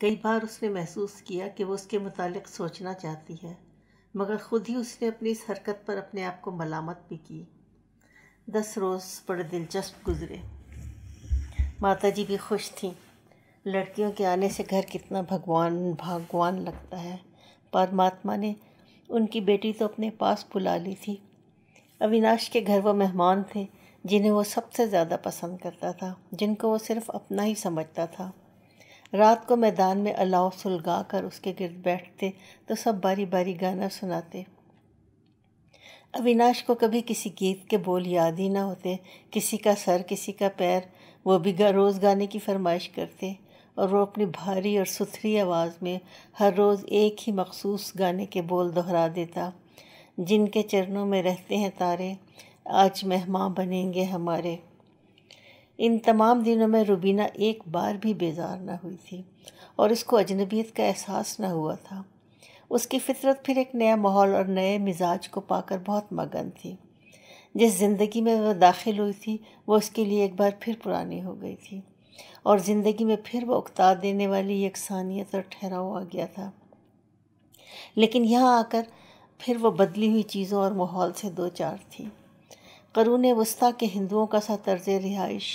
کئی بار اس نے محسوس کیا کہ وہ اس کے متعلق سوچنا چاہتی ہے، مگر خود ہی اس نے اپنی اس حرکت پر اپنے آپ کو ملامت بھی کی۔ 10 روز بڑے دلچسپ گزرے۔ ماتا جی بھی خوش تھیں۔ لڑکیوں کے آنے سے گھر کتنا بھگوان لگتا ہے۔ پرماتما نے ان کی بیٹی تو اپنے پاس بلا لی تھی۔ اویناش کے گھر وہ مہمان تھے جنہیں وہ سب سے زیادہ پسند کرتا تھا، جن کو وہ صرف اپنا ہی سمجھتا تھا۔ رات کو میدان میں الاؤ سلگا کر اس کے گرد بیٹھتے تو سب باری باری گانا سناتے۔ اویناش کو کبھی کسی گیت کے بول یاد ہی نہ ہوتے، کسی کا سر کسی کا پیر، وہ بھی روز گانے کی فرمائش کرتے، اور وہ اپنی بھاری اور ستھری آواز میں ہر روز ایک ہی مخصوص گانے کے بول دہرا دیتا: جن کے چرنوں میں رہتے ہیں تارے، آج مہماں بنیں گے ہمارے۔ ان تمام دنوں میں روبینہ ایک بار بھی بیزار نہ ہوئی تھی، اور اس کو اجنبیت کا احساس نہ ہوا تھا۔ اس کی فطرت پھر ایک نیا ماحول اور نئے مزاج کو پا کر بہت مگن تھی۔ جس زندگی میں وہ داخل ہوئی تھی وہ اس کے لیے ایک بار پھر پرانی ہو گئی تھی، اور زندگی میں پھر وہ اکتا دینے والی یکسانیت اور ٹھہراؤ آ گیا تھا۔ لیکن یہاں آ کر پھر وہ بدلی ہوئی چیزوں اور ماحول سے دوچار تھی۔ قرون وسطیٰ کے ہندوؤں کا سا طرز رہائش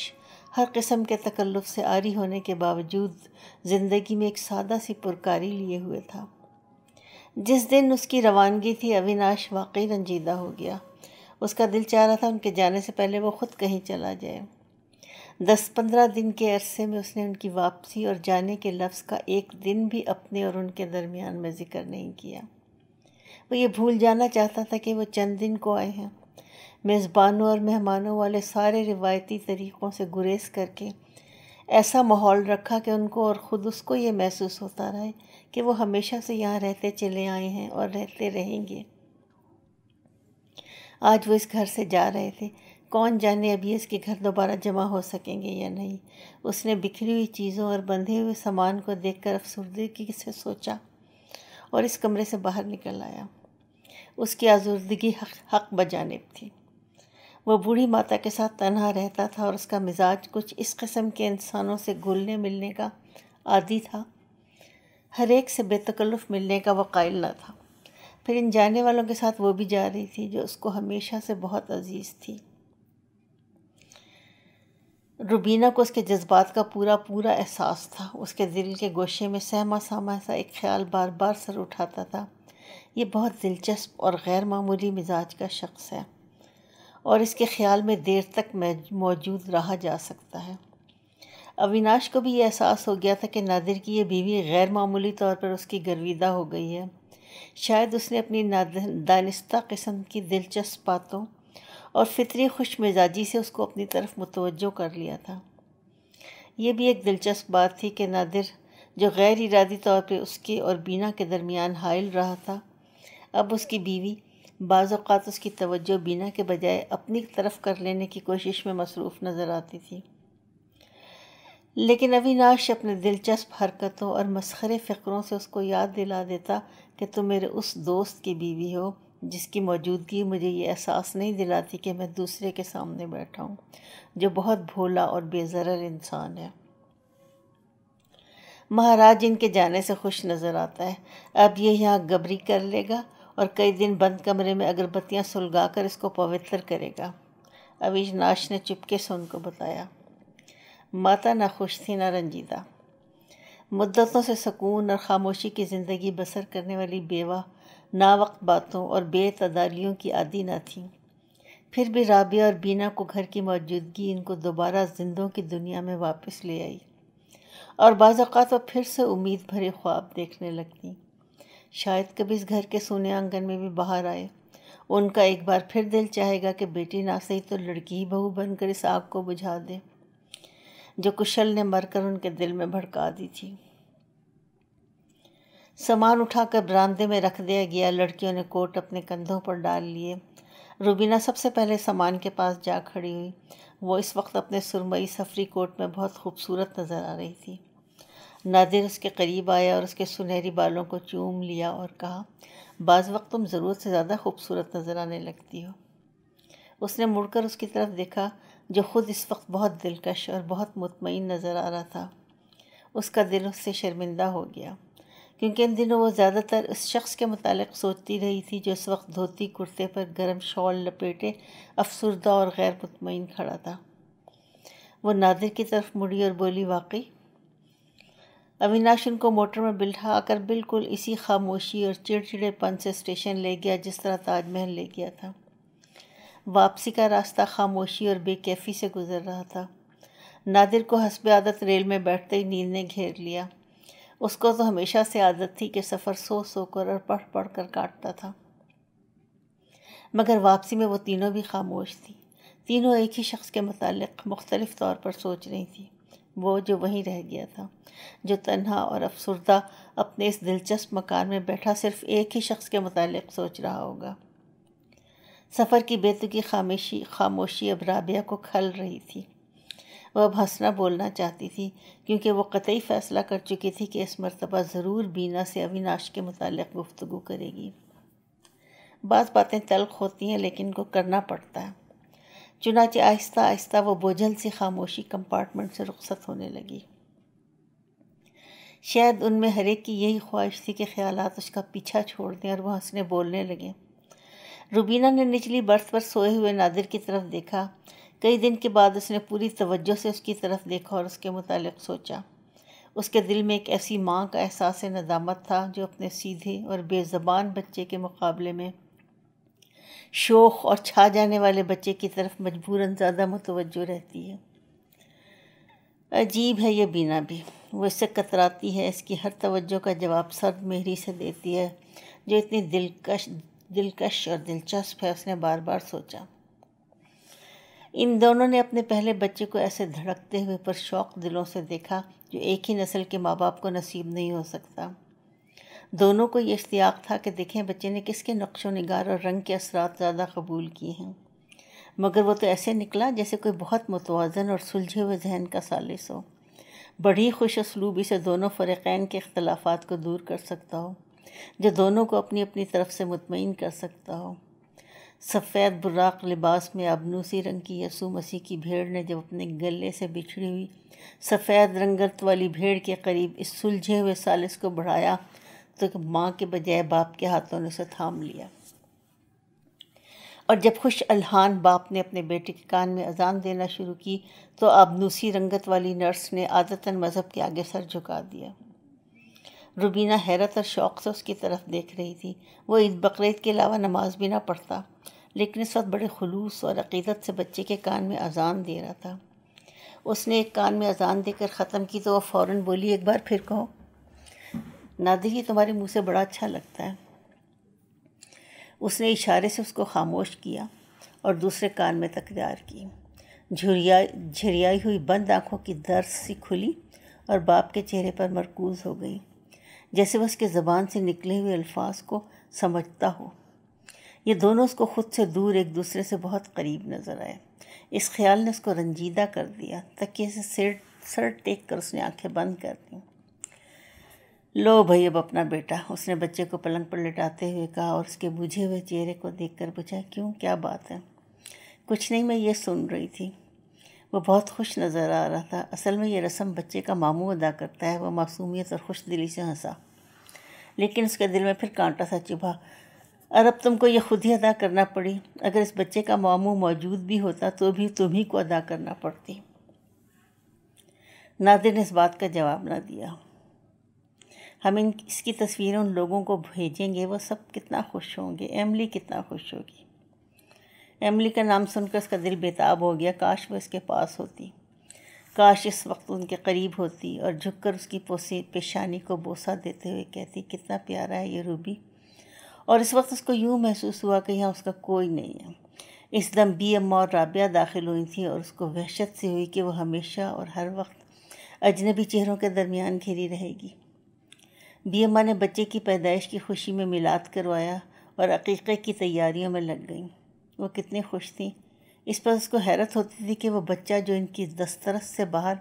ہر قسم کے تکلف سے عاری ہونے کے باوجود زندگی میں ایک سادہ سی پرکاری لیے ہوئے تھا۔ جس دن اس کی روانگی تھی، اویناش واقعی رنجیدہ ہو گیا۔ اس کا دل چاہ رہا تھا ان کے جانے سے پہلے وہ خود کہیں چلا جائے۔ 10-15 دن کے عرصے میں اس نے ان کی واپسی اور جانے کے لفظ کا ایک دن بھی اپنے اور ان کے درمیان میں ذکر نہیں کیا۔ وہ یہ بھول جانا چاہتا تھا کہ وہ چند دن کو آئے ہیں۔ میزبانوں اور مہمانوں والے سارے روایتی طریقوں سے گریز کر کے ایسا ماحول رکھا کہ ان کو اور خود اس کو یہ محسوس ہوتا رہے کہ وہ ہمیشہ سے یہاں رہتے چلے آئے ہیں اور رہتے رہیں گے۔ آج وہ اس گھر سے جا رہے تھے، کون جانے اب یہ اس کے گھر دوبارہ جمع ہو سکیں گے یا نہیں۔ اس نے بکھری ہوئی چیزوں اور بندھے ہوئے سامان کو دیکھ کر افسردگی سے سوچا اور اس کمرے سے باہر نکل آیا۔ اس کی آزردگی حق بجانب تھی۔ وہ بوڑھی ماتا کے ساتھ تنہا رہتا تھا اور اس کا مزاج کچھ اس قسم کے انسانوں سے گھلنے ملنے کا عادی تھا۔ ہر ایک سے بے تکلف ملنے کا وہ قائل نہ تھا۔ پھر ان جانے والوں کے ساتھ وہ بھی جا رہی تھی جو اس کو ہمیشہ سے بہت عزیز تھی۔ روبینہ کو اس کے جذبات کا پورا احساس تھا۔ اس کے دل کے گوشے میں سہما سہما سا ایک خیال بار بار سر اٹھاتا تھا: یہ بہت دلچسپ اور غیر معمولی مزاج کا شخص ہے، اور اس کے خیال میں دیر تک موجود رہا جا سکتا ہے۔ اویناش کو بھی یہ احساس ہو گیا تھا کہ نادر کی یہ بیوی غیر معمولی طور پر اس کی گرویدہ ہو گئی ہے۔ شاید اس نے اپنی دانستہ قسم کی دلچسپ باتوں اور فطری خوش مزاجی سے اس کو اپنی طرف متوجہ کر لیا تھا۔ یہ بھی ایک دلچسپ بات تھی کہ نادر، جو غیر ارادی طور پہ اس کے اور بینا کے درمیان حائل رہا تھا، اب اس کی بیوی بعض اوقات اس کی توجہ بینا کے بجائے اپنی طرف کر لینے کی کوشش میں مصروف نظر آتی تھی۔ لیکن اویناش اپنے دلچسپ حرکتوں اور مسخرے فقروں سے اس کو یاد دلا دیتا کہ تم میرے اس دوست کی بیوی ہو جس کی موجودگی مجھے یہ احساس نہیں دلاتی کہ میں دوسرے کے سامنے بیٹھا ہوں، جو بہت بھولا اور بے ضرر انسان ہے۔ مہاراج ان کے جانے سے خوش نظر آتا ہے۔ اب یہ یہاں گبری کر لے گا اور کئی دن بند کمرے میں اگربتیاں سلگا کر اس کو پوتر کرے گا، اویناش نے چپکے سے ان کو بتایا۔ ماتا نہ خوش تھی نہ رنجیدہ۔ مدتوں سے سکون اور خاموشی کی زندگی بسر کرنے والی بیوہ ناوقت باتوں اور بے اعتدالیوں کی عادی نہ تھیں۔ پھر بھی رابعہ اور بینا کو گھر کی موجودگی ان کو دوبارہ زندوں کی دنیا میں واپس لے آئی، اور بعض اوقات وہ پھر سے امید بھرے خواب دیکھنے لگتی۔ شاید کبھی اس گھر کے سونے آنگن میں بھی باہر آئے۔ ان کا ایک بار پھر دل چاہے گا کہ بیٹی نہ سہی تو لڑکی ہی بہو بن کر اس آگ کو بجھا دے جو کشل نے مر کر ان کے دل میں بھڑکا دی تھی۔ سامان اٹھا کر برآمدے میں رکھ دیا گیا۔ لڑکیوں نے کوٹ اپنے کندھوں پر ڈال لیے۔ روبینہ سب سے پہلے سامان کے پاس جا کھڑی ہوئی۔ وہ اس وقت اپنے سرمئی سفری کوٹ میں بہت خوبصورت نظر آ رہی تھی۔ نادر اس کے قریب آیا اور اس کے سنہری بالوں کو چوم لیا اور کہا: بعض وقت تم ضرورت سے زیادہ خوبصورت نظر آنے لگتی ہو۔ اس نے مڑ کر اس کی طرف دیکھا جو خود اس وقت بہت دلکش اور بہت مطمئن نظر آ رہا تھا۔ اس کا دل اس سے شرمندہ ہو گیا، کیونکہ ان دنوں وہ زیادہ تر اس شخص کے متعلق سوچتی رہی تھی جو اس وقت دھوتی کرتے پر گرم شال لپیٹے افسردہ اور غیر مطمئن کھڑا تھا۔ وہ نادر کی طرف مڑی اور بولی، واقعی؟ اویناش ان کو موٹر میں بٹھا کر بالکل اسی خاموشی اور چڑچڑے پن سے اسٹیشن لے گیا جس طرح تاج محل لے گیا تھا۔ واپسی کا راستہ خاموشی اور بے کیفی سے گزر رہا تھا۔ نادر کو حسب عادت ریل میں بیٹھتے ہی نیند نے گھیر لیا۔ اس کو تو ہمیشہ سے عادت تھی کہ سفر سو سو کر اور پڑھ پڑھ کر کاٹتا تھا، مگر واپسی میں وہ تینوں بھی خاموش تھی۔ تینوں ایک ہی شخص کے متعلق مختلف طور پر سوچ رہی تھی، وہ جو وہیں رہ گیا تھا، جو تنہا اور افسردہ اپنے اس دلچسپ مکان میں بیٹھا صرف ایک ہی شخص کے متعلق سوچ رہا ہوگا۔ سفر کی بے تکی خاموشی اب رابعہ کو کھل رہی تھی۔ وہ اب ہنسنا بولنا چاہتی تھی، کیونکہ وہ قطعی فیصلہ کر چکی تھی کہ اس مرتبہ ضرور بینا سے اویناش کے متعلق گفتگو کرے گی۔ بعض باتیں تلخ ہوتی ہیں لیکن ان کو کرنا پڑتا ہے۔ چنانچہ آہستہ آہستہ وہ بوجھل سی خاموشی کمپارٹمنٹ سے رخصت ہونے لگی۔ شاید ان میں ہر ایک کی یہی خواہش تھی کہ خیالات اس کا پیچھا چھوڑ دیں اور وہ ہنسنے بولنے لگے۔ روبینہ نے نچلی برتھ پر سوئے ہوئے نادر کی طرف دیکھا۔ کئی دن کے بعد اس نے پوری توجہ سے اس کی طرف دیکھا اور اس کے متعلق سوچا۔ اس کے دل میں ایک ایسی ماں کا احساس ندامت تھا جو اپنے سیدھے اور بے زبان بچے کے مقابلے میں شوخ اور چھا جانے والے بچے کی طرف مجبوراً زیادہ متوجہ رہتی ہے۔ عجیب ہے یہ بینا بھی، وہ اس سے کتراتی ہے، اس کی ہر توجہ کا جواب سرد مہری سے دیتی ہے جو اتنی دلکش اور دلچسپ ہے، اس نے بار بار سوچا۔ ان دونوں نے اپنے پہلے بچے کو ایسے دھڑکتے ہوئے پر شوق دلوں سے دیکھا جو ایک ہی نسل کے ماں باپ کو نصیب نہیں ہو سکتا۔ دونوں کو یہ اشتیاق تھا کہ دیکھیں بچے نے کس کے نقش و نگار اور رنگ کے اثرات زیادہ قبول کیے ہیں، مگر وہ تو ایسے نکلا جیسے کوئی بہت متوازن اور سلجھے ہوئے ذہن کا ثالث ہو، بڑی خوش اسلوبی سے دونوں فریقین کے اختلافات کو دور کر سکتا ہو، جو دونوں کو اپنی اپنی طرف سے مطمئن کر سکتا ہو۔ سفید براق لباس میں ابنوسی رنگ کی یسوع مسیح کی بھیڑ نے جب اپنے گلے سے بچھڑی ہوئی سفید رنگت والی بھیڑ کے قریب اس سلجھے ہوئے ثالث کو بڑھایا تو ماں کے بجائے باپ کے ہاتھوں نے اسے تھام لیا، اور جب خوش الحان باپ نے اپنے بیٹے کے کان میں اذان دینا شروع کی تو ابنوسی رنگت والی نرس نے عادتاً مذہب کے آگے سر جھکا دیا۔ روبینہ حیرت اور شوق سے اس کی طرف دیکھ رہی تھی۔ وہ عید بقرعید کے علاوہ نماز بھی نہ پڑھتا، لیکن اس وقت بڑے خلوص اور عقیدت سے بچے کے کان میں اذان دے رہا تھا۔ اس نے ایک کان میں اذان دے کر ختم کی تو وہ فوراً بولی، ایک بار پھر کہو۔ نادر یہ تمہارے منہ سے بڑا اچھا لگتا ہے۔ اس نے اشارے سے اس کو خاموش کیا اور دوسرے کان میں تکرار کی۔ جھریائی ہوئی بند آنکھوں کی درس سی کھلی اور باپ کے چہرے پر مرکوز ہو گئی، جیسے وہ اس کے زبان سے نکلے ہوئے الفاظ کو سمجھتا ہو۔ یہ دونوں اس کو خود سے دور ایک دوسرے سے بہت قریب نظر آئے۔ اس خیال نے اس کو رنجیدہ کر دیا۔ تکیے سے سر ٹیک کر اس نے آنکھیں بند کر دیں۔ لو بھائی اب اپنا بیٹا، اس نے بچے کو پلنگ پر لٹاتے ہوئے کہا اور اس کے بجھے ہوئے چہرے کو دیکھ کر پوچھا، کیوں، کیا بات ہے؟ کچھ نہیں، میں یہ سن رہی تھی۔ وہ بہت خوش نظر آ رہا تھا۔ اصل میں یہ رسم بچے کا ماموں ادا کرتا ہے۔ وہ معصومیت اور خوش دلی سے ہنسا، لیکن اس کے دل میں پھر کانٹا سا چبھا، اور اب تم کو یہ خود ہی ادا کرنا پڑی۔ اگر اس بچے کا ماموں موجود بھی ہوتا تو بھی تم ہی کو ادا کرنا پڑتی۔ نادر نے اس بات کا جواب نہ دیا۔ ہم اس کی تصویریں ان لوگوں کو بھیجیں گے، وہ سب کتنا خوش ہوں گے۔ ایملی کتنا خوش ہوگی۔ ایملی کا نام سن کر اس کا دل بیتاب ہو گیا۔ کاش وہ اس کے پاس ہوتی، کاش اس وقت ان کے قریب ہوتی اور جھک کر اس کی پیشانی کو بوسہ دیتے ہوئے کہتی، کتنا پیارا ہے یہ روبی۔ اور اس وقت اس کو یوں محسوس ہوا کہ یہاں اس کا کوئی نہیں ہے۔ اس دم بی اماں اور رابعہ داخل ہوئی تھیں اور اس کو وحشت سی ہوئی کہ وہ ہمیشہ اور ہر وقت اجنبی چہروں کے درمیان گھری رہے گی۔ بی اماں نے بچے کی پیدائش کی خوشی میں میلاد کروایا اور عقیقے کی تیاریوں میں لگ گئیں۔ وہ کتنی خوش تھیں۔ اس پر اس کو حیرت ہوتی تھی کہ وہ بچہ جو ان کی دسترس سے باہر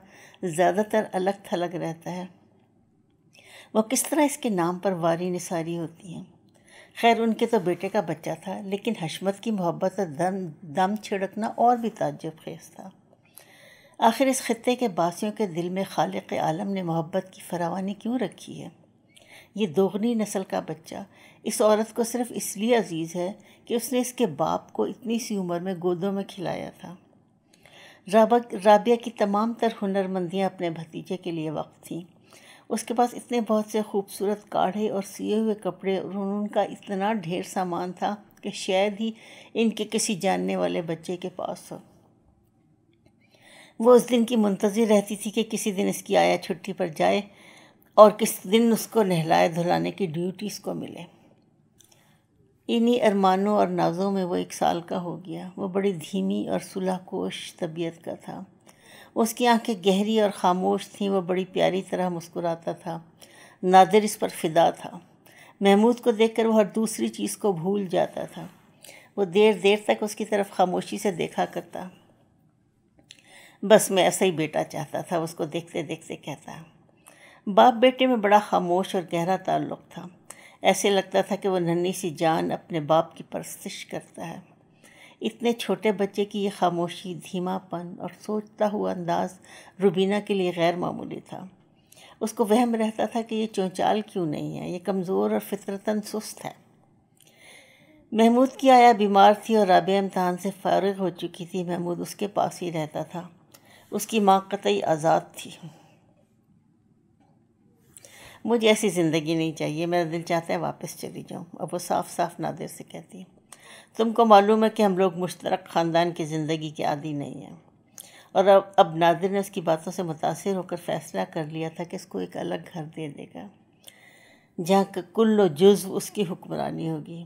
زیادہ تر الگ تھلگ رہتا ہے، وہ کس طرح اس کے نام پر واری نثاری ہوتی ہیں۔ خیر ان کے تو بیٹے کا بچہ تھا، لیکن حشمت کی محبت اور دم چھڑکنا اور بھی تعجب خیز تھا۔ آخر اس خطے کے باسیوں کے دل میں خالق عالم نے محبت کی فراوانی کیوں رکھی ہے؟ یہ دوغنی نسل کا بچہ اس عورت کو صرف اس لیے عزیز ہے کہ اس نے اس کے باپ کو اتنی سی عمر میں گودوں میں کھلایا تھا۔ رابعہ کی تمام تر ہنر مندیاں اپنے بھتیجے کے لیے وقف تھیں۔ اس کے پاس اتنے بہت سے خوبصورت کاڑھے اور سیے ہوئے کپڑے اور ان کا اتنا ڈھیر سامان تھا کہ شاید ہی ان کے کسی جاننے والے بچے کے پاس ہو۔ وہ اس دن کی منتظر رہتی تھی کہ کسی دن اس کی آیا چھٹی پر جائے اور کس دن اس کو نہلائے دھلانے کی ڈیوٹی اس کو ملے۔ انہی ارمانوں اور نازوں میں وہ 1 سال کا ہو گیا۔ وہ بڑی دھیمی اور صلح کوش طبیعت کا تھا۔ اس کی آنکھیں گہری اور خاموش تھیں۔ وہ بڑی پیاری طرح مسکراتا تھا۔ نادر اس پر فدا تھا۔ محمود کو دیکھ کر وہ ہر دوسری چیز کو بھول جاتا تھا۔ وہ دیر دیر تک اس کی طرف خاموشی سے دیکھا کرتا۔ بس میں ایسا ہی بیٹا چاہتا تھا، اس کو دیکھتے دیکھتے کہتا۔ باپ بیٹے میں بڑا خاموش اور گہرا تعلق تھا۔ ایسے لگتا تھا کہ وہ ننھی سی جان اپنے باپ کی پرستش کرتا ہے۔ اتنے چھوٹے بچے کی یہ خاموشی، دھیما پن اور سوچتا ہوا انداز روبینہ کے لیے غیر معمولی تھا۔ اس کو وہم رہتا تھا کہ یہ چونچال کیوں نہیں ہے، یہ کمزور اور فطرتاً سست ہے۔ محمود کی آیا بیمار تھی اور رابعہ امتحان سے فارغ ہو چکی تھی۔ محمود اس کے پاس ہی رہتا تھا۔ اس کی ماں قطعی آزاد تھی۔ مجھے ایسی زندگی نہیں چاہیے، میرا دل چاہتا ہے واپس چلی جاؤں، اب وہ صاف صاف نادر سے کہتی ہے۔ تم کو معلوم ہے کہ ہم لوگ مشترک خاندان کی زندگی کے عادی نہیں ہیں۔ اور اب نادر نے اس کی باتوں سے متاثر ہو کر فیصلہ کر لیا تھا کہ اس کو ایک الگ گھر دے دے گا جہاں کل و جزو اس کی حکمرانی ہوگی۔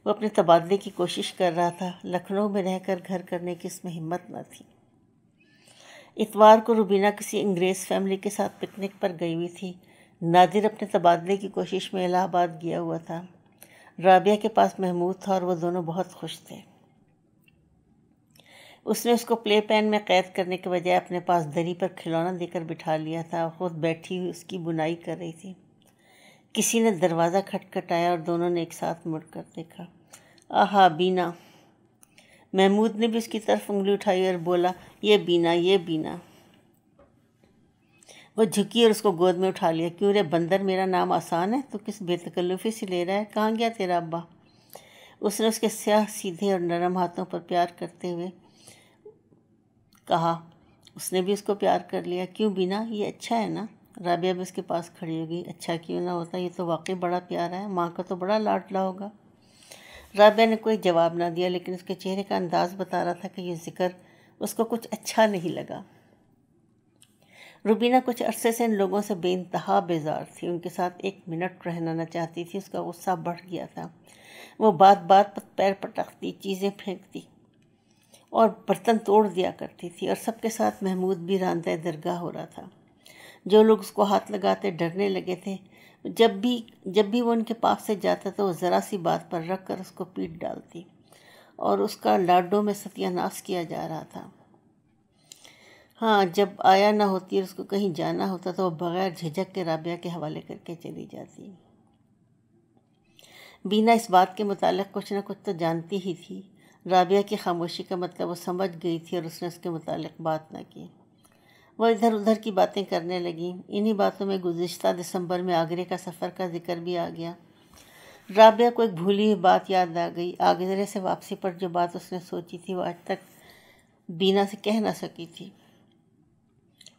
وہ اپنے تبادلے کی کوشش کر رہا تھا۔ لکھنؤ میں رہ کر گھر کرنے کی اس میں ہمت نہ تھی۔ اتوار کو روبینہ کسی انگریز فیملی کے ساتھ پکنک پر گئی ہوئی تھی۔ نادر اپنے تبادلے کی کوشش میں الہ آباد گیا ہوا تھا۔ رابعہ کے پاس محمود تھا اور وہ دونوں بہت خوش تھے۔ اس نے اس کو پلے پین میں قید کرنے کے بجائے اپنے پاس دری پر کھلونا دے کر بٹھا لیا تھا اور خود بیٹھی ہوئی اس کی بنائی کر رہی تھی۔ کسی نے دروازہ کھٹکھٹایا اور دونوں نے ایک ساتھ مڑ کر دیکھا۔ آہا بینا! محمود نے بھی اس کی طرف انگلی اٹھائی اور بولا، یہ بینا، یہ بینا۔ وہ جھکی اور اس کو گود میں اٹھا لیا۔ کیوں رے بندر، میرا نام آسان ہے تو کس بے تکلفی سے لے رہا ہے؟ کہاں گیا تیرا ابا؟ اس نے اس کے سیاہ سیدھے اور نرم ہاتھوں پر پیار کرتے ہوئے کہا۔ اس نے بھی اس کو پیار کر لیا۔ کیوں بینا، یہ اچھا ہے نا؟ رابعہ بھی اس کے پاس کھڑی ہو گئی۔ اچھا کیوں نہ ہوتا، یہ تو واقعی بڑا پیارا ہے، ماں کا تو بڑا لاڈلا ہوگا۔ رابعہ نے کوئی جواب نہ دیا، لیکن اس کے چہرے کا انداز بتا رہا تھا کہ یہ ذکر اس کو کچھ اچھا نہیں لگا۔ روبینہ کچھ عرصے سے ان لوگوں سے بے انتہا بیزار تھی۔ ان کے ساتھ 1 منٹ رہنا نہ چاہتی تھی۔ اس کا غصہ بڑھ گیا تھا۔ وہ بات بات پر پیر پٹکتی، چیزیں پھینکتی اور برتن توڑ دیا کرتی تھی، اور سب کے ساتھ محمود بھی راندہ درگاہ ہو رہا تھا۔ جو لوگ اس کو ہاتھ لگاتے ڈرنے لگے تھے۔ جب بھی وہ ان کے پاس سے جاتا تو وہ ذرا سی بات پر رکھ کر اس کو پیٹ ڈالتی، اور اس کا لاڈوں میں ستیہ ناش کیا جا رہا تھا۔ ہاں، جب آیا نہ ہوتی اور اس کو کہیں جانا ہوتا تو وہ بغیر جھجک کے رابعہ کے حوالے کر کے چلی جاتی۔ بینا اس بات کے متعلق کچھ نہ کچھ تو جانتی ہی تھی۔ رابعہ کی خاموشی کا مطلب وہ سمجھ گئی تھی اور اس نے اس کے متعلق بات نہ کی۔ وہ ادھر ادھر کی باتیں کرنے لگیں۔ انہی باتوں میں گزشتہ دسمبر میں آگرے کا سفر کا ذکر بھی آ گیا۔ رابعہ کو ایک بھولی ہوئی بات یاد آ گئی۔ آگرے سے واپسی پر جو بات اس نے سوچی تھی وہ آج تک بینا سے کہہ نہ سکی تھی۔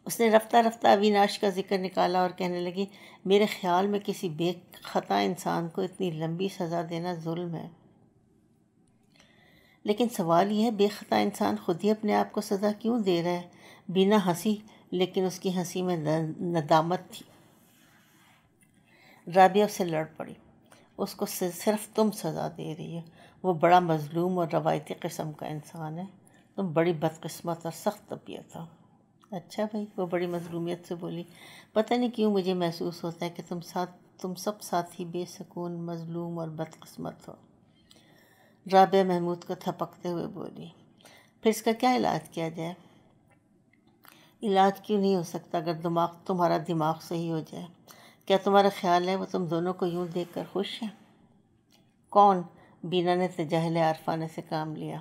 اس نے رفتہ رفتہ اویناش کا ذکر نکالا اور کہنے لگی، میرے خیال میں کسی بے خطا انسان کو اتنی لمبی سزا دینا ظلم ہے۔ لیکن سوال یہ ہے، بے خطا انسان خود ہی اپنے آپ کو سزا کیوں دے رہا ہے؟ بینا ہنسی، لیکن اس کی ہنسی میں ندامت تھی۔ رابعہ اس سے لڑ پڑی۔ اس کو صرف تم سزا دے رہی ہے، وہ بڑا مظلوم اور روایتی قسم کا انسان ہے، تم بڑی بدقسمت اور سخت طبیعت ہو۔ اچھا بھائی، وہ بڑی مظلومیت سے بولی، پتہ نہیں کیوں مجھے محسوس ہوتا ہے کہ تم سب ساتھی بے سکون، مظلوم اور بدقسمت ہو۔ رابعہ محمود کو تھپکتے ہوئے بولی، پھر اس کا کیا علاج کیا جائے؟ علاج کیوں نہیں ہو سکتا اگر تمہارا دماغ صحیح ہو جائے؟ کیا تمہارا خیال ہے وہ تم دونوں کو یوں دیکھ کر خوش ہیں؟ کون؟ بینا نے تجاہل عارفانے سے کام لیا۔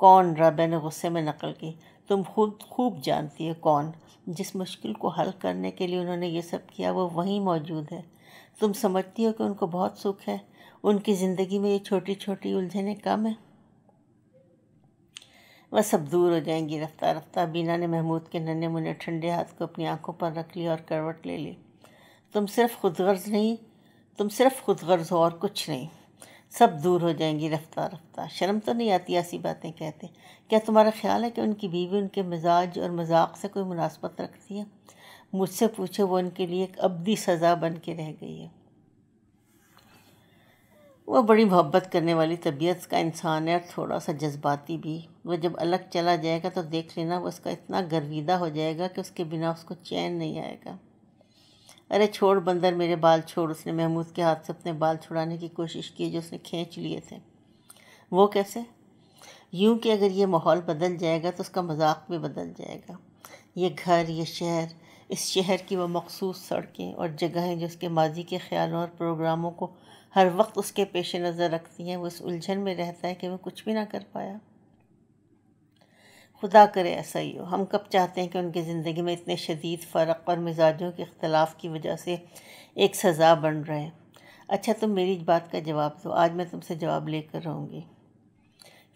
کون؟ رابعہ نے غصے میں نقل کی۔ تم خود خوب جانتی ہے کون، جس مشکل کو حل کرنے کے لیے انہوں نے یہ سب کیا وہ وہیں موجود ہے۔ تم سمجھتی ہو کہ ان کو بہت سکھ ہے، ان کی زندگی میں یہ چھوٹی چھوٹی الجھنیں کم ہیں؟ وہ سب دور ہو جائیں گی رفتہ رفتہ۔ بینا نے محمود کے ننھے منھے ٹھنڈے ہاتھ کو اپنی آنکھوں پر رکھ لیا اور کروٹ لے لی۔ تم صرف خود غرض ہو اور کچھ نہیں، سب دور ہو جائیں گی رفتہ رفتہ۔ شرم تو نہیں آتی ایسی باتیں کہتے؟ کیا تمہارا خیال ہے کہ ان کی بیوی ان کے مزاج اور مذاق سے کوئی مناسبت رکھتی ہے؟ مجھ سے پوچھے، وہ ان کے لیے ایک ابدی سزا بن کے رہ گئی ہے۔ وہ بڑی محبت کرنے والی طبیعت کا انسان ہے اور تھوڑا سا جذباتی بھی۔ وہ جب الگ چلا جائے گا تو دیکھ لینا وہ اس کا اتنا گرویدہ ہو جائے گا کہ اس کے بنا اس کو چین نہیں آئے گا۔ ارے چھوڑ بندر میرے بال چھوڑ۔ اس نے محمود کے ہاتھ سے اپنے بال چھڑانے کی کوشش کی جو اس نے کھینچ لیے تھے۔ وہ کیسے؟ یوں کہ اگر یہ ماحول بدل جائے گا تو اس کا مذاق بھی بدل جائے گا۔ یہ گھر، یہ شہر، اس شہر کی وہ مخصوص سڑکیں اور جگہیں جو اس کے ماضی کے خیالوں اور پروگراموں کو ہر وقت اس کے پیش نظر رکھتی ہیں، وہ اس الجھن میں رہتا ہے کہ وہ کچھ بھی نہ کر پایا۔ خدا کرے ایسا ہی ہو۔ ہم کب چاہتے ہیں کہ ان کی زندگی میں اتنے شدید فرق اور مزاجوں کے اختلاف کی وجہ سے ایک سزا بن رہے۔ اچھا تم میری بات کا جواب دو، آج میں تم سے جواب لے کر رہوں گی۔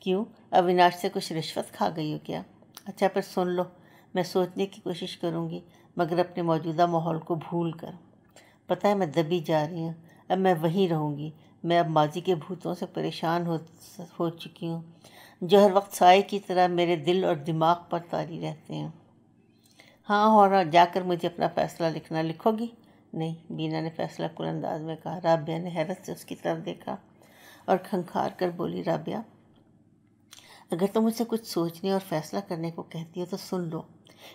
کیوں؟ اویناش سے کچھ رشوت کھا گئی ہو کیا؟ اچھا پھر سن لو، میں سوچنے کی کوشش کروں گی مگر اپنے موجودہ ماحول کو بھول کر۔ پتہ ہے میں دبی جا رہی ہوں، اب میں وہیں رہوں گی۔ میں اب ماضی کے بھوتوں سے پریشان ہو چکی ہوں جو ہر وقت سائے کی طرح میرے دل اور دماغ پر طاری رہتے ہیں۔ ہاں، اور جا کر مجھے اپنا فیصلہ لکھو گی؟ نہیں، بینا نے فیصلہ کن انداز میں کہا۔ رابعہ نے حیرت سے اس کی طرف دیکھا اور کھنکھار کر بولی، رابعہ اگر تم مجھ سے کچھ سوچنے اور فیصلہ کرنے کو کہتی ہو تو سن لو،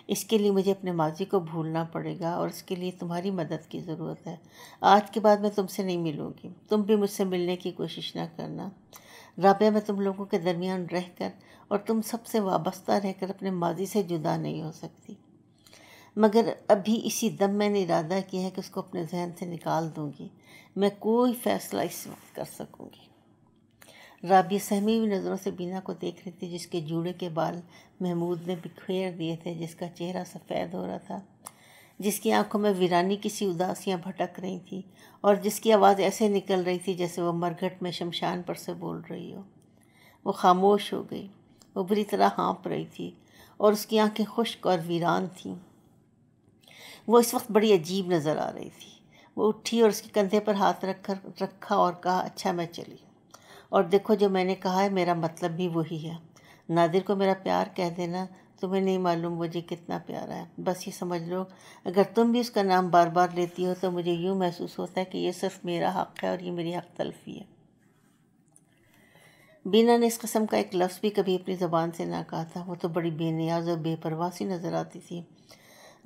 اس کے لیے مجھے اپنے ماضی کو بھولنا پڑے گا اور اس کے لیے تمہاری مدد کی ضرورت ہے۔ آج کے بعد میں تم سے نہیں ملوں گی، تم بھی مجھ سے ملنے کی کوشش نہ کرنا۔ رابعہ میں تم لوگوں کے درمیان رہ کر اور تم سب سے وابستہ رہ کر اپنے ماضی سے جدا نہیں ہو سکتی، مگر ابھی اسی دم میں نے ارادہ کیا ہے کہ اس کو اپنے ذہن سے نکال دوں گی۔ میں کوئی فیصلہ اس وقت کر سکوں گی۔ رابعہ سہمی ہوئی نظروں سے بینا کو دیکھ رہی تھی جس کے جوڑے کے بال محمود نے بکھیر دیے تھے، جس کا چہرہ سفید ہو رہا تھا، جس کی آنکھوں میں ویرانی کی سی اداسیاں بھٹک رہی تھیں اور جس کی آواز ایسے نکل رہی تھی جیسے وہ مرگھٹ میں شمشان پر سے بول رہی ہو۔ وہ خاموش ہو گئی۔ وہ بری طرح ہانپ رہی تھی اور اس کی آنکھیں خشک اور ویران تھیں۔ وہ اس وقت بڑی عجیب نظر آ رہی تھی۔ وہ اٹھی اور اس کے کندھے پر ہاتھ رکھا اور کہا، اچھا میں چلی، اور دیکھو جو میں نے کہا ہے میرا مطلب بھی وہی ہے۔ نادر کو میرا پیار کہہ دینا، تمہیں نہیں معلوم مجھے کتنا پیارا ہے۔ بس یہ سمجھ لو اگر تم بھی اس کا نام بار بار لیتی ہو تو مجھے یوں محسوس ہوتا ہے کہ یہ صرف میرا حق ہے اور یہ میری حق تلفی ہے۔ بینا نے اس قسم کا ایک لفظ بھی کبھی اپنی زبان سے نہ کہا تھا۔ وہ تو بڑی بے نیاز اور بے پرواہ سی نظر آتی تھی۔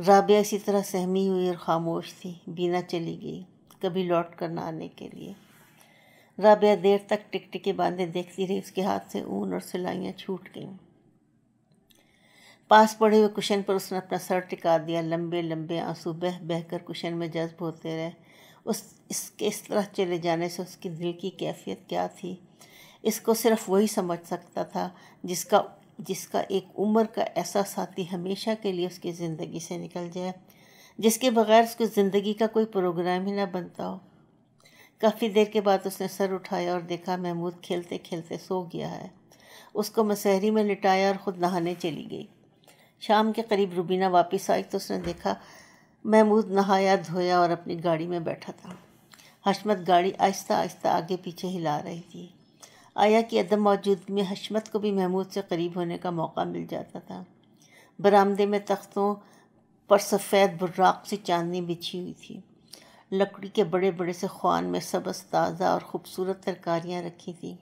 رابعہ اسی طرح سہمی ہوئی اور خاموش تھی۔ بینا چلی گئی، کبھی لوٹ کر نہ آنے کے لیے۔ رابعہ دیر تک ٹکٹکی باندھے دیکھتی رہی۔ اس کے ہاتھ سے اون اور سلائیاں چھوٹ گئیں۔ پاس پڑے ہوئے کشن پر اس نے اپنا سر ٹکا دیا۔ لمبے لمبے آنسو بہہ بہہ کر کشن میں جذب ہوتے رہے۔ اس کے اس طرح چلے جانے سے اس کی دل کی کیفیت کیا تھی، اس کو صرف وہی سمجھ سکتا تھا جس کا ایک عمر کا ایسا ساتھی ہمیشہ کے لیے اس کی زندگی سے نکل جائے، جس کے بغیر اس کی زندگی کا کوئی پروگرام ہی نہ بنتا ہو۔ کافی دیر کے بعد اس نے سر اٹھایا اور دیکھا محمود کھیلتے کھیلتے سو گیا ہے۔ اس کو مسحری میں لٹایا اور خود نہانے چلی گئی۔ شام کے قریب روبینہ واپس آئی تو اس نے دیکھا محمود نہایا دھویا اور اپنی گاڑی میں بیٹھا تھا۔ حشمت گاڑی آہستہ آہستہ آگے پیچھے ہلا رہی تھی۔ آیا کہ عدم موجودگی میں حشمت کو بھی محمود سے قریب ہونے کا موقع مل جاتا تھا۔ برآمدے میں تختوں پر سفید براق سی چاندنی بچھی ہوئی تھی۔ لکڑی کے بڑے بڑے سے خوان میں سبز تازہ اور خوبصورت ترکاریاں رکھی تھیں۔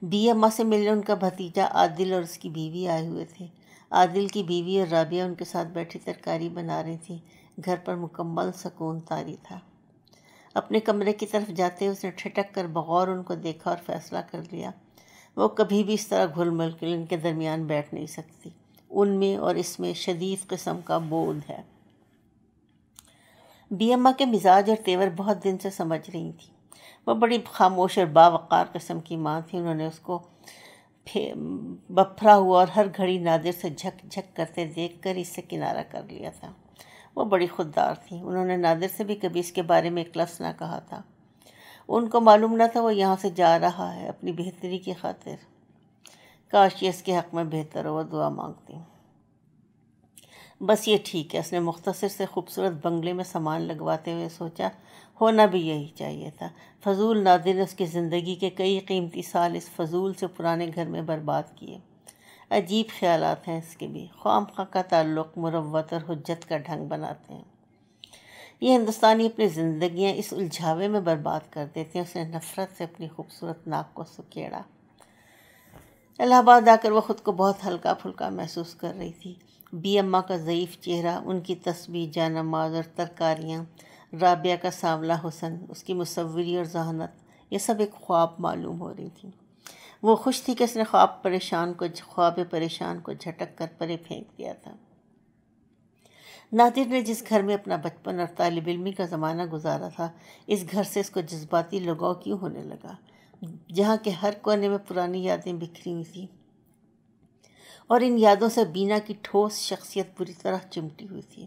بی اماں سے ملنے ان کا بھتیجا عادل اور اس کی بیوی آئے ہوئے تھے۔ عادل کی بیوی اور رابعہ ان کے ساتھ بیٹھی ترکاری بنا رہی تھی۔ گھر پر مکمل سکون طاری تھا۔ اپنے کمرے کی طرف جاتے اس نے ٹھٹک کر بغور ان کو دیکھا اور فیصلہ کر لیا وہ کبھی بھی اس طرح گھل مل کر ان کے درمیان بیٹھ نہیں سکتی۔ ان میں اور اس میں شدید قسم کا بودھ ہے۔ بی اماں کے مزاج اور تیور بہت دن سے سمجھ رہی تھیں۔ وہ بڑی خاموش اور باوقار قسم کی ماں تھی۔ انہوں نے اس کو بپھرا ہوا اور ہر گھڑی نادر سے جھک جھک کرتے دیکھ کر اس سے کنارہ کر لیا تھا۔ وہ بڑی خوددار تھیں، انہوں نے نادر سے بھی کبھی اس کے بارے میں ایک لفظ نہ کہا تھا۔ ان کو معلوم نہ تھا وہ یہاں سے جا رہا ہے اپنی بہتری کی خاطر۔ کاش یہ اس کے حق میں بہتر ہو، وہ دعا مانگتی۔ بس یہ ٹھیک ہے، اس نے مختصر سے خوبصورت بنگلے میں سامان لگواتے ہوئے سوچا، ہونا بھی یہی چاہیے تھا۔ فضول نادر نے اس کی زندگی کے کئی قیمتی سال اس فضول سے پرانے گھر میں برباد کیے۔ عجیب خیالات ہیں اس کے بھی، خواہ مخواہ کا تعلق مروت اور حجت کا ڈھنگ بناتے ہیں۔ یہ ہندوستانی اپنی زندگیاں اس الجھاوے میں برباد کر دیتے ہیں۔ اس نے نفرت سے اپنی خوبصورت ناک کو سکیڑا۔ الہ آباد آ کر وہ خود کو بہت ہلکا پھلکا محسوس کر رہی تھی۔ بی اماں کا ضعیف چہرہ، ان کی تسبیح، جانماز اور ترکاریاں، رابعہ کا سانولا حسن، اس کی مصوری اور ذہانت، یہ سب ایک خواب معلوم ہو رہی تھیں۔ وہ خوش تھی کہ اس نے خواب پریشان کو جھٹک کر پرے پھینک دیا تھا۔ نادر نے جس گھر میں اپنا بچپن اور طالب علمی کا زمانہ گزارا تھا، اس گھر سے اس کو جذباتی لگاؤ کیوں ہونے لگا، جہاں کے ہر کونے میں پرانی یادیں بکھری ہوئی تھیں، اور ان یادوں سے بینا کی ٹھوس شخصیت بری طرح چمٹی ہوئی تھی۔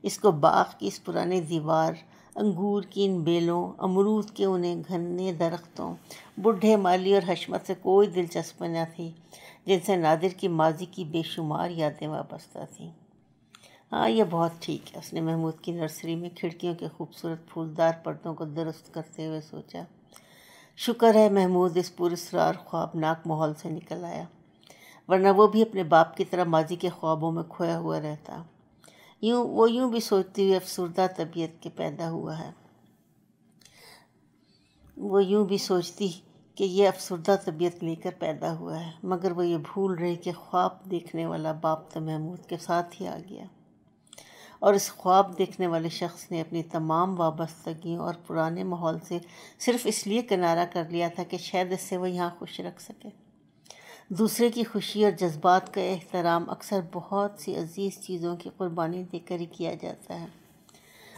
اس کو باغ کی اس پرانے دیوار، انگور کی ان بیلوں، امرود کے انہیں گھنے درختوں، بوڑھے مالی اور حشمت سے کوئی دلچسپی نہ تھی، جن سے نادر کی ماضی کی بے شمار یادیں وابستہ تھیں۔ ہاں، یہ بہت ٹھیک ہے، اس نے محمود کی نرسری میں کھڑکیوں کے خوبصورت پھولدار پردوں کو درست کرتے ہوئے سوچا۔ شکر ہے محمود اس پراسرار خوابناک ماحول سے نکل آیا، ورنہ وہ بھی اپنے باپ کی طرح ماضی کے خوابوں میں کھویا ہوا رہتا۔ وہ یوں بھی سوچتی ہوئی افسردہ طبیعت کے پیدا ہوا ہے۔ وہ یوں بھی سوچتی کہ یہ افسردہ طبیعت لے کر پیدا ہوا ہے، مگر وہ یہ بھول رہی کہ خواب دیکھنے والا باپ تو محمود کے ساتھ ہی آ گیا، اور اس خواب دیکھنے والے شخص نے اپنی تمام وابستگیوں اور پرانے ماحول سے صرف اس لیے کنارہ کر لیا تھا کہ شاید اس سے وہ یہاں خوش رکھ سکے۔ دوسرے کی خوشی اور جذبات کا احترام اکثر بہت سی عزیز چیزوں کی قربانی دے کر ہی کیا جاتا ہے۔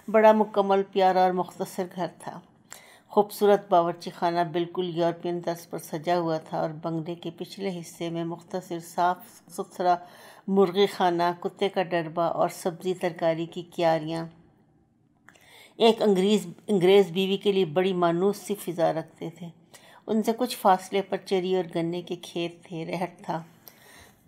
بڑا مکمل، پیارا اور مختصر گھر تھا۔ خوبصورت باورچی خانہ بالکل یورپین طرز پر سجا ہوا تھا، اور بنگلے کے پچھلے حصے میں مختصر صاف ستھرا مرغی خانہ، کتے کا ڈربہ اور سبزی ترکاری کی کیاریاں ایک انگریز بیوی کے لیے بڑی مانوس سی فضا رکھتے تھے۔ ان سے کچھ فاصلے پر چری اور گنے کے کھیت تھے، رہٹ تھا۔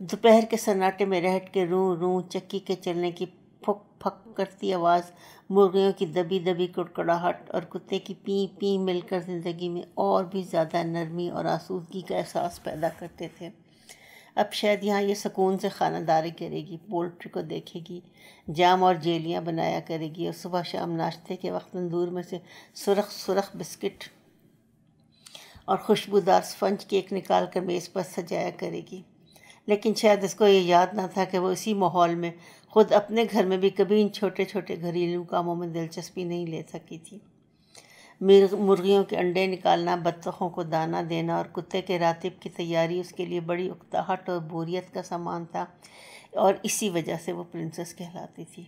دوپہر کے سناٹے میں رہٹ کے روں روں، چکی کے چلنے کی پھک پھک کرتی آواز، مرغیوں کی دبی دبی کڑکڑاہٹ اور کتے کی پیں پیں مل کر زندگی میں اور بھی زیادہ نرمی اور آسودگی کا احساس پیدا کرتے تھے۔ اب شاید یہاں یہ سکون سے خانہ داری کرے گی، پولٹری کو دیکھے گی، جام اور جیلیاں بنایا کرے گی، اور صبح شام ناشتے کے وقت تندور میں سے سرخ سرخ بسکٹ اور خوشبودار سپنج کیک نکال کر میز پر سجایا کرے گی۔ لیکن شاید اس کو یہ یاد نہ تھا کہ وہ اسی ماحول میں خود اپنے گھر میں بھی کبھی ان چھوٹے چھوٹے گھریلو کاموں میں دلچسپی نہیں لے سکی تھی۔ مرغیوں کے انڈے نکالنا، بطخوں کو دانہ دینا اور کتے کے راتب کی تیاری اس کے لیے بڑی اکتاہٹ اور بوریت کا سامان تھا، اور اسی وجہ سے وہ پرنسس کہلاتی تھی۔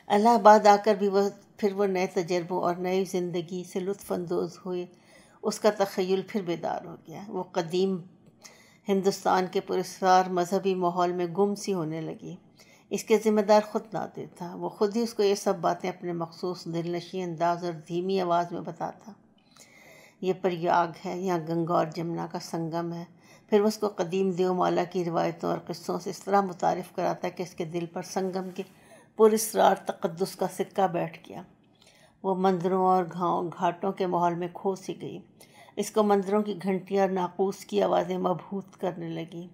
الہ آباد آ کر بھی پھر وہ نئے تجربوں اور نئی زندگی سے لطف اندوز ہوئے۔ اس کا تخیل پھر بیدار ہو گیا۔ وہ قدیم ہندوستان کے پراسرار مذہبی ماحول میں گم سی ہونے لگی۔ اس کے ذمہ دار خود نادر تھا۔ وہ خود ہی اس کو یہ سب باتیں اپنے مخصوص دلنشیں انداز اور دھیمی آواز میں بتاتا۔ یہ پریاگ ہے، یہاں گنگا اور جمنا کا سنگم ہے۔ پھر وہ اس کو قدیم دیومالا کی روایتوں اور قصوں سے اس طرح متعارف کراتا کہ اس کے دل پر سنگم کے پراسرار تقدس کا سکہ بیٹھ گیا۔ وہ مندروں اور گھاٹوں کے ماحول میں کھو سی گئی۔ اس کو مندروں کی گھنٹیاں اور ناقوس کی آوازیں مبہوت کرنے لگیں۔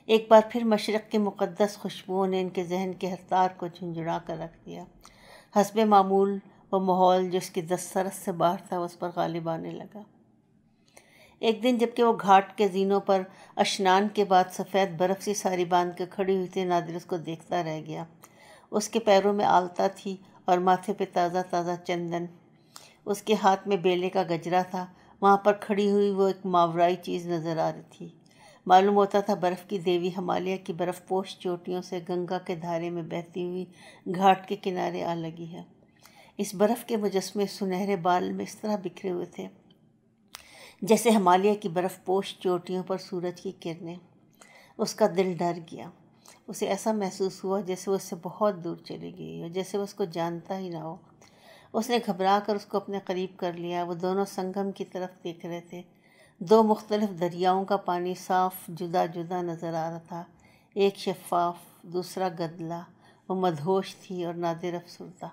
ایک بار پھر مشرق کی مقدس خوشبوؤں نے ان کے ذہن کے ہر تار کو جھنجھوڑا کر رکھ دیا۔ حسب معمول وہ ماحول جو اس کی دسترس سے باہر تھا، اس پر غالب آنے لگا۔ ایک دن جبکہ وہ گھاٹ کے زینوں پر اشنان کے بعد سفید برف سی ساری باندھ کے کھڑی ہوئی تھی، نادر اس کو دیکھتا رہ گیا۔ اس کے پیروں میں آلتا تھی اور ماتھے پہ تازہ تازہ چندن۔ اس کے ہاتھ میں بیلے کا گجرا تھا۔ وہاں پر کھڑی ہوئی وہ ایک ماورائی چیز نظر آ رہی تھی۔ معلوم ہوتا تھا برف کی دیوی ہمالیہ کی برف پوش چوٹیوں سے گنگا کے دھارے میں بہتی ہوئی گھاٹ کے کنارے آ لگی ہے۔ اس برف کے مجسمے سنہرے بال میں اس طرح بکھرے ہوئے تھے جیسے ہمالیہ کی برف پوش چوٹیوں پر سورج کی کرنیں۔ اس کا دل ڈر گیا، اسے ایسا محسوس ہوا جیسے وہ اس سے بہت دور چلی گئی اور جیسے وہ اس کو جانتا ہی نہ ہو۔ اس نے گھبرا کر اس کو اپنے قریب کر لیا۔ وہ دونوں سنگم کی طرف دیکھ رہے تھے۔ دو مختلف دریاؤں کا پانی صاف جدا جدا نظر آ رہا تھا، ایک شفاف، دوسرا گدلا۔ وہ مدہوش تھی اور نادر افسردہ۔